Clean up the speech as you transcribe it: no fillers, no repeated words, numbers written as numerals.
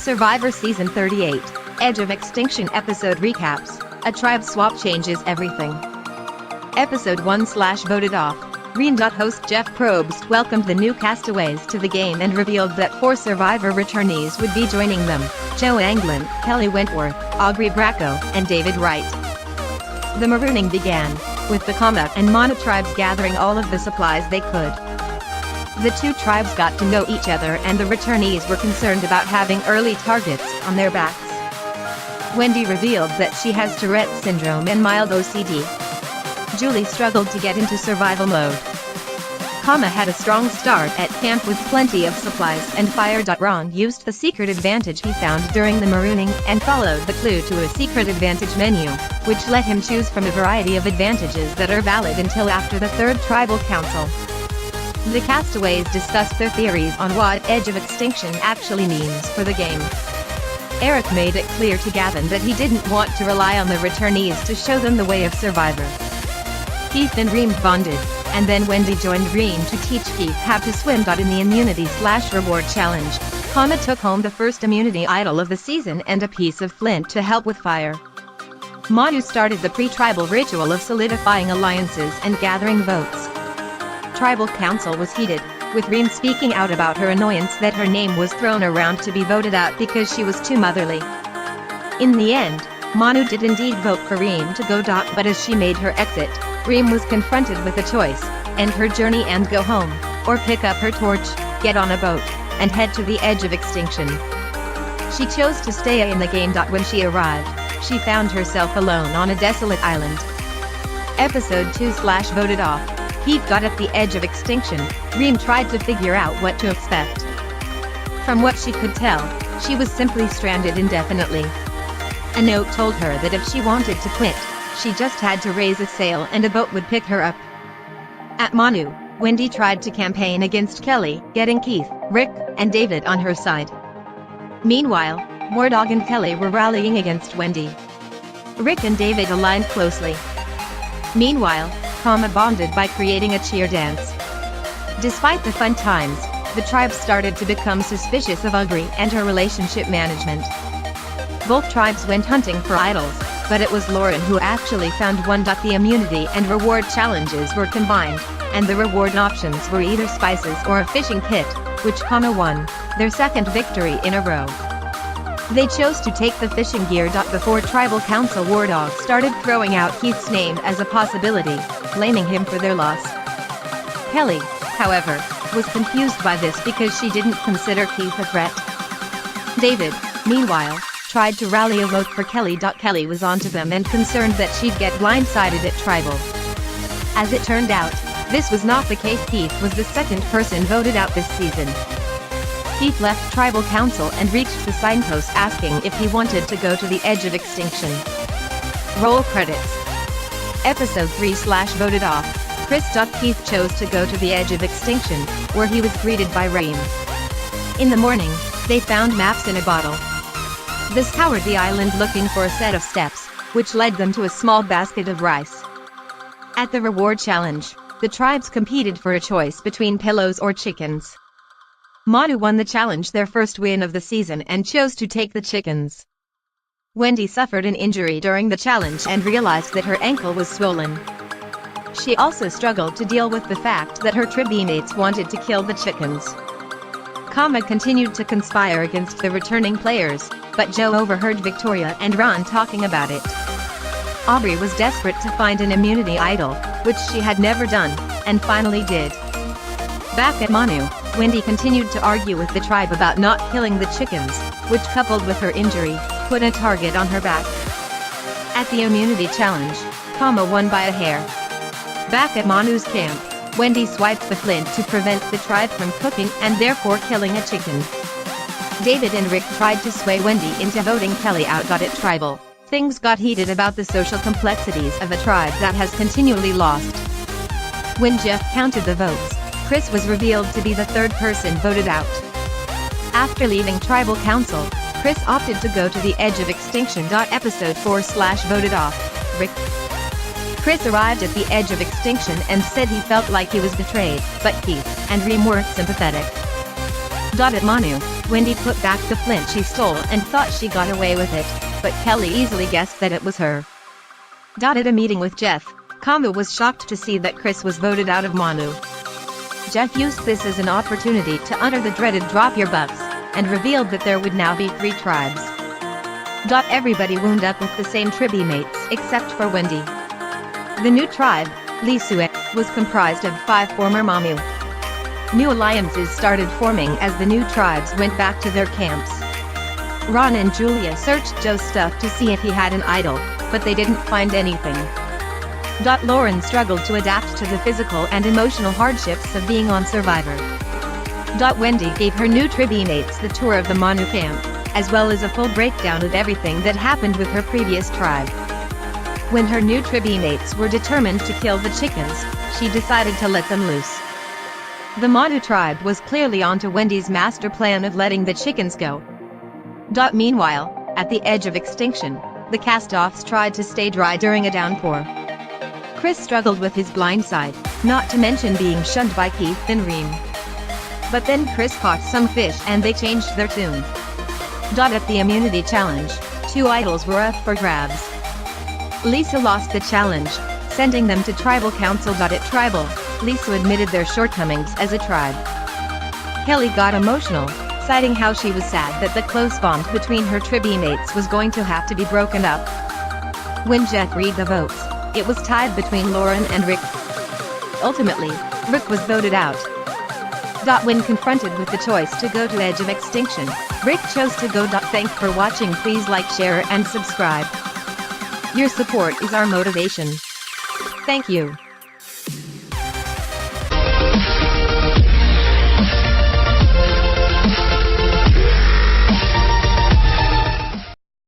Survivor Season 38, Edge of Extinction Episode Recaps. A tribe swap changes everything. Episode 1/voted off. Host Jeff Probst welcomed the new castaways to the game and revealed that 4 Survivor returnees would be joining them: Joe Anglin, Kelly Wentworth, Aubrey Bracco, and David Wright. The marooning began, with the Kama and Mana tribes gathering all of the supplies they could. The two tribes got to know each other, and the returnees were concerned about having early targets on their backs. Wendy revealed that she has Tourette syndrome and mild OCD. Julie struggled to get into survival mode. Kama had a strong start at camp with plenty of supplies, and Fire. Ron used the secret advantage he found during the marooning and followed the clue to a secret advantage menu, which let him choose from a variety of advantages that are valid until after the 3rd Tribal Council. The castaways discussed their theories on what Edge of Extinction actually means for the game. Eric made it clear to Gavin that he didn't want to rely on the returnees to show them the way of Survivor. Keith and Reem bonded, and then Wendy joined Reem to teach Keith how to swim. In the immunity/reward challenge, Kama took home the first immunity idol of the season and a piece of flint to help with fire. Manu started the pre-tribal ritual of solidifying alliances and gathering votes. Tribal Council was heated, with Reem speaking out about her annoyance that her name was thrown around to be voted out because she was too motherly. In the end, Manu did indeed vote for Reem to go. But as she made her exit, Reem was confronted with a choice: end her journey and go home, or pick up her torch, get on a boat, and head to the Edge of Extinction. She chose to stay in the game. When she arrived, she found herself alone on a desolate island. Episode 2/voted off. Heat. At the Edge of Extinction, Reem tried to figure out what to expect. From what she could tell, she was simply stranded indefinitely. A note told her that if she wanted to quit, she just had to raise a sail and a boat would pick her up. At Manu, Wendy tried to campaign against Kelly, getting Keith, Rick, and David on her side. Meanwhile, Mordog and Kelly were rallying against Wendy. Rick and David aligned closely. Meanwhile, Kama bonded by creating a cheer dance. Despite the fun times, the tribe started to become suspicious of Aubrey and her relationship management. Both tribes went hunting for idols, but it was Lauren who actually found one. The immunity and reward challenges were combined, and the reward options were either spices or a fishing kit, which Kama won, their 2nd victory in a row. They chose to take the fishing gear. Before Tribal Council War Dogs started throwing out Keith's name as a possibility, blaming him for their loss. Kelly, however, was confused by this because she didn't consider Keith a threat. David, meanwhile, tried to rally a vote for Kelly. Kelly was onto them and concerned that she'd get blindsided at Tribal. As it turned out, this was not the case. Keith was the 2nd person voted out this season. Keith left Tribal Council and reached the signpost asking if he wanted to go to the Edge of Extinction. Roll credits. Episode 3/voted off. Chris. Keith chose to go to the Edge of Extinction, where he was greeted by Reem. In the morning, they found maps in a bottle. They scoured the island looking for a set of steps, which led them to a small basket of rice. At the reward challenge, the tribes competed for a choice between pillows or chickens. Manu won the challenge, their first win of the season, and chose to take the chickens. Wendy suffered an injury during the challenge and realized that her ankle was swollen. She also struggled to deal with the fact that her tribemates wanted to kill the chickens. Kama continued to conspire against the returning players, but Joe overheard Victoria and Ron talking about it. Aubrey was desperate to find an immunity idol, which she had never done, and finally did. Back at Manu, Wendy continued to argue with the tribe about not killing the chickens, which, coupled with her injury, put a target on her back. At the immunity challenge, Kama won by a hair. Back at Manu's camp, Wendy swiped the flint to prevent the tribe from cooking and therefore killing a chicken. David and Rick tried to sway Wendy into voting Kelly out. At Tribal, things got heated about the social complexities of a tribe that has continually lost. When Jeff counted the votes, Chris was revealed to be the 3rd person voted out. After leaving Tribal Council, Chris opted to go to the Edge of Extinction. Episode 4/voted off. Rick. Chris arrived at the Edge of Extinction and said he felt like he was betrayed, but Keith and Reem weren't sympathetic. At Manu, Wendy put back the flint she stole and thought she got away with it, but Kelly easily guessed that it was her. At a meeting with Jeff, Kama was shocked to see that Chris was voted out of Manu. Jeff used this as an opportunity to utter the dreaded drop your bucks, and revealed that there would now be 3 tribes. Everybody wound up with the same tribe mates except for Wendy. The new tribe, Lisue, was comprised of 5 former Mamu. New alliances started forming as the new tribes went back to their camps. Ron and Julia searched Joe's stuff to see if he had an idol, but they didn't find anything. Lauren struggled to adapt to the physical and emotional hardships of being on Survivor. Wendy gave her new tribe mates the tour of the Manu camp, as well as a full breakdown of everything that happened with her previous tribe. When her new tribe mates were determined to kill the chickens, she decided to let them loose. The Manu tribe was clearly onto Wendy's master plan of letting the chickens go. Meanwhile, at the edge of extinction, the cast-offs tried to stay dry during a downpour. Chris struggled with his blind side, not to mention being shunned by Keith and Reem. But then Chris caught some fish and they changed their tune. At the immunity challenge, 2 idols were up for grabs. Lisa lost the challenge, sending them to tribal council. At tribal, Lisa admitted their shortcomings as a tribe. Kelly got emotional, citing how she was sad that the close bond between her tribe mates was going to have to be broken up. When Jeff read the votes, it was tied between Lauren and Rick. Ultimately, Rick was voted out. When confronted with the choice to go to Edge of Extinction, Rick chose to go. Thanks for watching. Please like, share and subscribe. Your support is our motivation. Thank you.